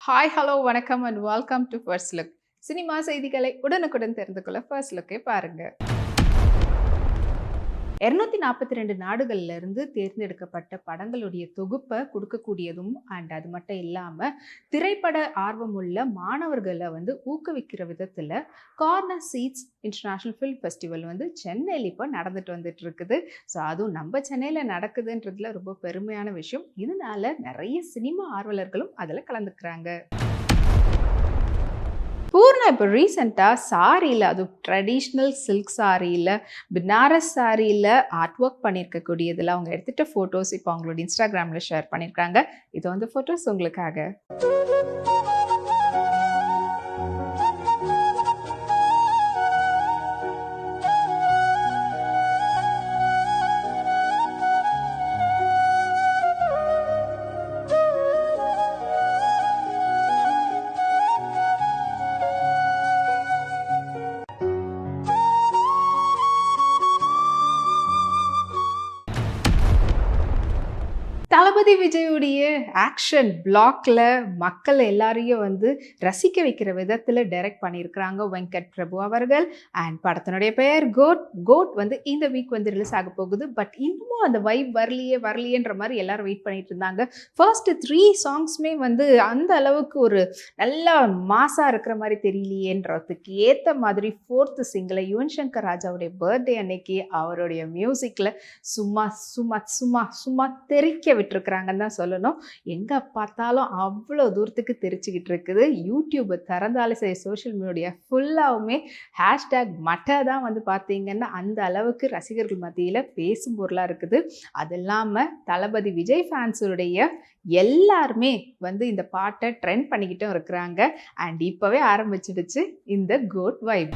Hi, hello, வணக்கம் and welcome to first look. Cinema செய்திகளை உடனுக்குடன் தெரிந்து கொள்ள ஃபர்ஸ்ட் லுக்கை பாருங்க. 242 நாடுகள்ல இருந்து தேர்ந்தெடுக்கப்பட்ட படங்களுடைய தொகுப்பை கொடுக்கக்கூடியதும் அண்ட் அது மட்டும் இல்லாம திரைப்பட ஆர்வமுள்ள மாணவர்களை ஊக்குவிக்கிற விதத்துல corner seats international film festival சென்னையில் இப்போ நடந்துட்டு வந்துட்டு இருக்குது. ஸோ அதுவும் நம்ம சென்னையில் நடக்குதுன்றதுல ரொம்ப பெருமையான விஷயம். இதனால நிறைய சினிமா ஆர்வலர்களும் அதில் கலந்துக்கிறாங்க. பூர்ணா இப்போ ரீசெண்டாக சாரியில், அதுவும் ட்ரெடிஷ்னல் சில்க் சாரியில், பினாரஸ் சாரியில் ஆர்ட் ஒர்க் பண்ணியிருக்கக்கூடியதில் அவங்க எடுத்துகிட்ட ஃபோட்டோஸ் இப்போ அவங்களோட இன்ஸ்டாகிராமில் ஷேர் பண்ணியிருக்காங்க. இது ஃபோட்டோஸ் உங்களுக்காக. தளபதி விஜயுடைய ஆக்ஷன் பிளாக்ல மக்கள் எல்லாரையும் ரசிக்க வைக்கிற விதத்தில் டைரக்ட் பண்ணியிருக்கிறாங்க வெங்கட் பிரபு அவர்கள். அண்ட் படத்தினுடைய பெயர் கோட். கோட் இந்த வீக் ரிலீஸ் ஆக போகுது. பட் இன்னமும் அந்த வைப் வரலையேன்ற மாதிரி எல்லாரும் வெயிட் பண்ணிட்டு இருந்தாங்க. ஃபர்ஸ்ட் 3 சாங்ஸுமே அந்த அளவுக்கு ஒரு நல்லா மாசா இருக்கிற மாதிரி தெரியலையேன்றதுக்கு ஏற்ற மாதிரி 4th சிங்கிளை யுவன் சங்கர் ராஜாவுடைய பர்த்டே அன்னைக்கு அவருடைய மியூசிக்கில் சும்மா சும்மா சும்மா சும்மா தெரிக்க விட்டுருக்குறாங்கன்னு தான் சொல்லணும். எங்கே பார்த்தாலும் அவ்வளோ தூரத்துக்கு தெரிச்சுக்கிட்டு இருக்குது. யூடியூப்பை திறந்தாலும் சரி, சோஷியல் மீடியா ஃபுல்லாகவுமே ஹேஷ்டேக் மட்டை தான் பார்த்தீங்கன்னா அந்த அளவுக்கு ரசிகர்கள் மத்தியில் பேசும் பொருளாக இருக்குது. அது இல்லாமல் தளபதி விஜய் ஃபேன்ஸுடைய எல்லாருமே இந்த பாட்டை ட்ரெண்ட் பண்ணிக்கிட்டும் இருக்கிறாங்க. அண்ட் இப்போவே ஆரம்பிச்சிடுச்சு இந்த கோட் வைப்.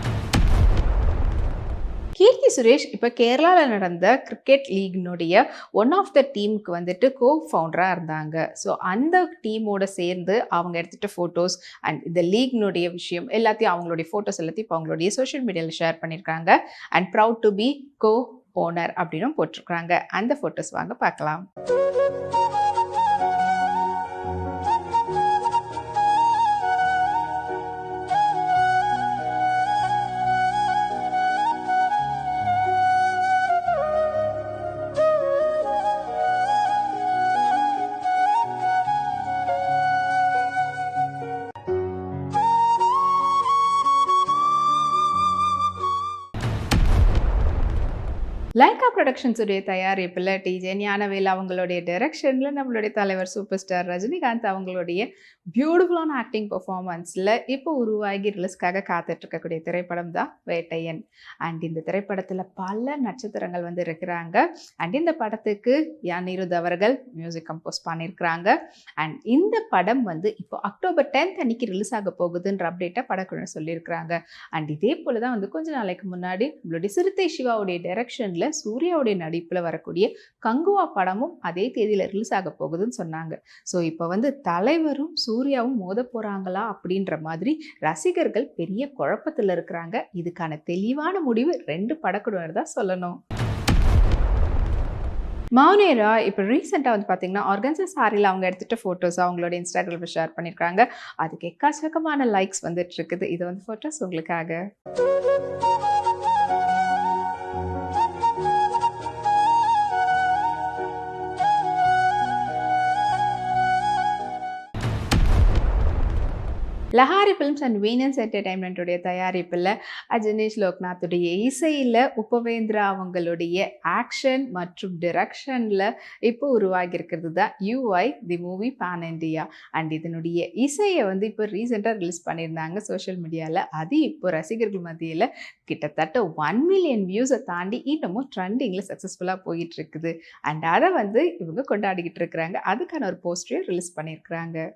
கீர்த்தி சுரேஷ் இப்போ கேரளாவில் நடந்த கிரிக்கெட் லீக்னுடைய ஒன் ஆஃப் த டீமுக்கு கோ ஃபவுண்டராக இருந்தாங்க. ஸோ அந்த டீமோட சேர்ந்து அவங்க எடுத்துகிட்ட ஃபோட்டோஸ் அண்ட் இந்த லீக்னுடைய விஷயம் எல்லாத்தையும் அவங்களுடைய ஃபோட்டோஸ் எல்லாத்தையும் இப்போ அவங்களுடைய சோஷியல் மீடியாவில் ஷேர் பண்ணியிருக்காங்க. And proud to be co owner அப்படின்னு போட்டிருக்காங்க. அந்த ஃபோட்டோஸ் வாங்க பார்க்கலாம். லைகா ப்ரொடக்ஷன்ஸுடைய தயாரிப்பில் டிஜே ஞானவேல் அவங்களுடைய டைரக்ஷனில் நம்மளுடைய தலைவர் சூப்பர் ஸ்டார் ரஜினிகாந்த் அவங்களுடைய பியூட்டிஃபுல்லான ஆக்டிங் பர்ஃபார்மன்ஸில் இப்போ உருவாகி ரிலீஸ்க்காக காத்துட்ருக்கக்கூடிய திரைப்படம் தான் வேட்டையன். அண்ட் இந்த திரைப்படத்தில் பல நட்சத்திரங்கள் இருக்கிறாங்க. அண்ட் இந்த படத்துக்கு அனிருத் அவர்கள் மியூசிக் கம்போஸ் பண்ணியிருக்கிறாங்க. அண்ட் இந்த படம் இப்போ அக்டோபர் 10th அன்னைக்கு ரிலீஸ் ஆக போகுதுன்ற அப்டேட்டை படக்குழு சொல்லியிருக்கிறாங்க. அண்ட் இதே போல தான் கொஞ்ச நாளைக்கு முன்னாடி நம்மளுடைய சிறுத்தை சிவாவுடைய டைரக்ஷனில் சூர்யாவுடைய நடிப்புல வரக்கூடிய கங்குவா படமும் அதே தேதியில ரிலீஸ் ஆக போகுதுன்னு சொன்னாங்க. ஸோ இப்போ தலைவரும் சூர்யாவும் மோத போறாங்களா அப்படின்ற மாதிரி ரசிகர்கள் பெரிய குழப்பத்தில் இருக்கிறாங்க. இதுக்கான தெளிவான முடிவு 2 படக்குழுவினர் தான் சொல்லணும். மௌனேரா இப்போ ரீசெண்டாக பார்த்தீங்கன்னா ஆர்கன்சா சாரியில் அவங்க எடுத்துகிட்ட ஃபோட்டோஸ் அவங்களோட இன்ஸ்டாகிராமில் ஷேர் பண்ணியிருக்காங்க. அதுக்கு எக்காச்சக்கமான லைக்ஸ் வந்துட்டு இருக்குது. இது ஃபோட்டோஸ் உங்களுக்காக. லஹாரி ஃபிலிம்ஸ் அண்ட் வீனஸ் என்டர்டைன்மெண்ட்டுடைய தயாரிப்பில் அஜனேஷ் லோக்நாத்துடைய இசையில் உபவேந்திரா அவங்களுடைய ஆக்ஷன் மற்றும் டிரெக்ஷனில் இப்போ உருவாகியிருக்கிறது தான் UI the movie pan India. அண்ட் இதனுடைய இசையை இப்போ ரீசெண்டாக ரிலீஸ் பண்ணியிருந்தாங்க சோஷியல் மீடியாவில். அது இப்போ ரசிகர்கள் மத்தியில் கிட்டத்தட்ட 1 மில்லியன் வியூஸை தாண்டி இன்னமும் ட்ரெண்டிங்கில் சக்ஸஸ்ஃபுல்லாக போயிட்டு இருக்குது. அண்ட் அதை இவங்க கொண்டாடிக்கிட்டு இருக்கிறாங்க. அதுக்கான ஒரு போஸ்டரையும் ரிலீஸ் பண்ணியிருக்கிறாங்க.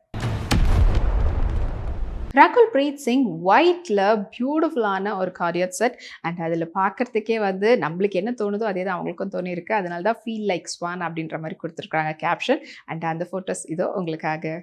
ரகுல் பிரீத் சிங் ஒயிட்ல பியூட்டிஃபுல்லான ஒரு காரியட் செட். அண்ட் அதில் பார்க்கறதுக்கே நம்மளுக்கு என்ன தோணுதோ அதே தான் அவங்களுக்கும் தோணியிருக்கு. அதனால தான் ஃபீல் லைக் ஸ்வான் அப்படின்ற மாதிரி கொடுத்துருக்காங்க கேப்ஷன். அண்ட் அந்த ஃபோட்டோஸ் இதோ உங்களுக்காக.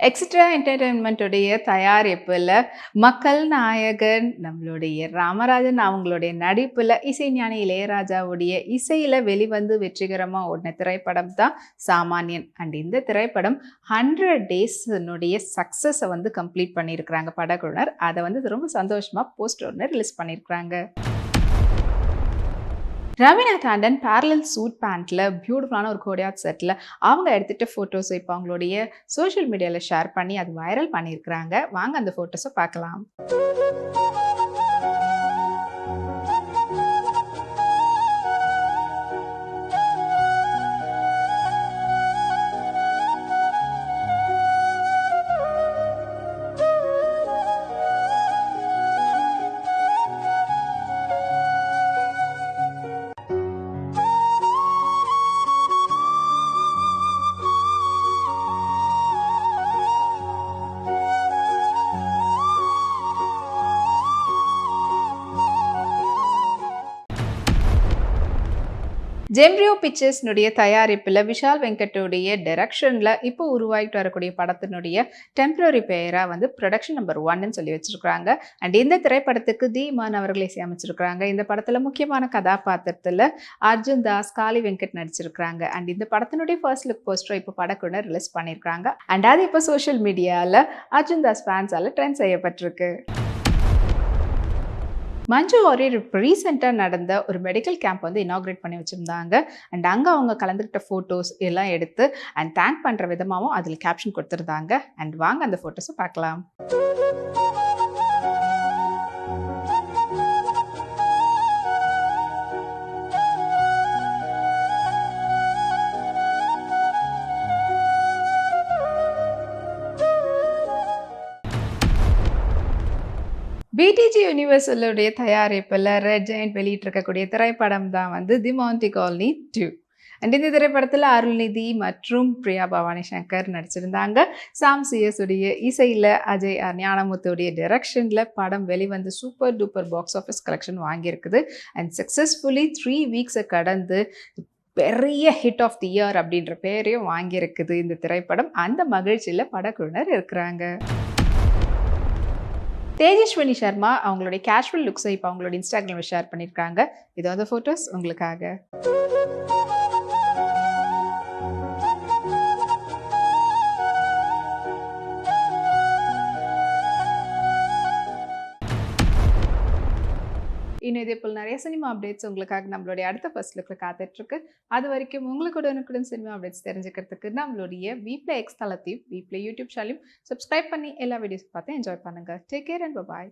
எக்ஸ்ட்ரா என்டர்டெயின்மெண்ட்டுடைய தயாரிப்புல மக்கள் நாயகன் நம்மளுடைய ராமராஜன் அவங்களுடைய நடிப்புல இசைஞானி இளையராஜாவுடைய இசையில வெளிவந்து வெற்றிகரமா ஓடின திரைப்படம் தான் சாமானியன். அண்ட் இந்த திரைப்படம் 100 டேஸ்னுடைய சக்ஸஸை வந்து கம்ப்ளீட் பண்ணியிருக்கிறாங்க படக்குழுவினர். அதை வந்து ரொம்ப சந்தோஷமா போஸ்டர் ஒன்று ரிலீஸ் பண்ணியிருக்கிறாங்க. ரவீனா டாண்டன் பேரலல் சூட் பேண்ட்டில் பியூட்டிஃபுல்லான ஒரு கோடியாட் செட்டில் அவங்க எடுத்துகிட்ட ஃபோட்டோஸ் இப்போ அவங்களுடைய சோஷியல் மீடியாவில் ஷேர் பண்ணி அது வைரல் பண்ணியிருக்கிறாங்க. வாங்க அந்த ஃபோட்டோஸை பார்க்கலாம். ஜெம்ரியோ பிக்சர்ஸ்னுடைய தயாரிப்பில் விஷால் வெங்கட்டுடைய டைரக்ஷனில் இப்போ உருவாகிட்டு வரக்கூடிய படத்தினுடைய டெம்பரரி பெயராக வந்து ப்ரொடக்ஷன் நம்பர் 1ன்னு சொல்லி வச்சுருக்காங்க. அண்ட் இந்த திரைப்படத்துக்கு தீமான் அவர்களை இசையமைச்சிருக்கிறாங்க. இந்த படத்தில் முக்கியமான கதாபாத்திரத்தில் அர்ஜுன் தாஸ், காளி வெங்கட் நடிச்சிருக்கிறாங்க. அண்ட் இந்த படத்தினுடைய ஃபர்ஸ்ட் லுக் போஸ்டர் இப்போ படக்குழுவினர் ரிலீஸ் பண்ணியிருக்காங்க. அண்ட் அது இப்போ சோஷியல் மீடியாவில் அர்ஜுன் தாஸ் ஃபேன்ஸால் ட்ரெண்ட் செய்யப்பட்டிருக்கு. மஞ்சு வாரியர் ரீசெண்டாக நடந்த ஒரு மெடிக்கல் கேம்ப் வந்து இனாக்ரேட் பண்ணி வச்சுருந்தாங்க. அண்ட் அங்கே அவங்க கலந்துக்கிட்ட ஃபோட்டோஸ் எல்லாம் எடுத்து அண்ட் தேங்க் பண்ணுற விதமாகவும் அதில் கேப்ஷன் கொடுத்துருந்தாங்க. அண்ட் வாங்க அந்த ஃபோட்டோஸை பார்க்கலாம். பிடிஜி யூனிவர்சலுடைய தயாரிப்பில் ரெட் ஜெயண்ட் வெளியிட்டிருக்கக்கூடிய திரைப்படம் தான் வந்து தி மான்டி காலனி 2. அண்ட் இந்த திரைப்படத்தில் அருள்நிதி மற்றும் பிரியா பவானி சங்கர் நடிச்சிருந்தாங்க. சாம் சிஎஸ் உடைய இசையில் அஜய் ஞானமுத்துடைய டைரக்ஷனில் படம் வெளிவந்து super duper box office collection வாங்கியிருக்குது. அண்ட் சக்ஸஸ்ஃபுல்லி 3 வீக்ஸை கடந்து பெரிய ஹிட் ஆஃப் தி இயர் அப்படின்ற பேரையும் வாங்கியிருக்குது இந்த திரைப்படம். அந்த மகிழ்ச்சியில் படக்குழுவினர் இருக்கிறாங்க. தேஜஸ்வினி சர்மா அவங்களுடைய கேஷுவல் லுக்ஸை இப்போ அவங்களோட இன்ஸ்டாகிராமில் ஷேர் பண்ணியிருக்காங்க. இது வந்து ஃபோட்டோஸ் உங்களுக்காக. இன்னும் இதே போல் நிறைய சினிமா அப்டேட்ஸ் உங்களுக்காக நம்மளுடைய அடுத்த ஃபர்ஸ்ட் லுக்கில் காத்துட்ருக்கு. அது வரைக்கும் உங்களுக்கு உடனுக்குடன் சினிமா அப்டேட்ஸ் தெரிஞ்சுக்கிறதுக்கு நம்மளுடைய வீப்ளே எக்ஸ் தளத்தையும் வீப்ளே யூடியூப் சேனலையும் சப்ஸ்கிரைப் பண்ணி எல்லா வீடியோஸ் பார்த்து என்ஜாய் பண்ணுங்கள். Take care and bye.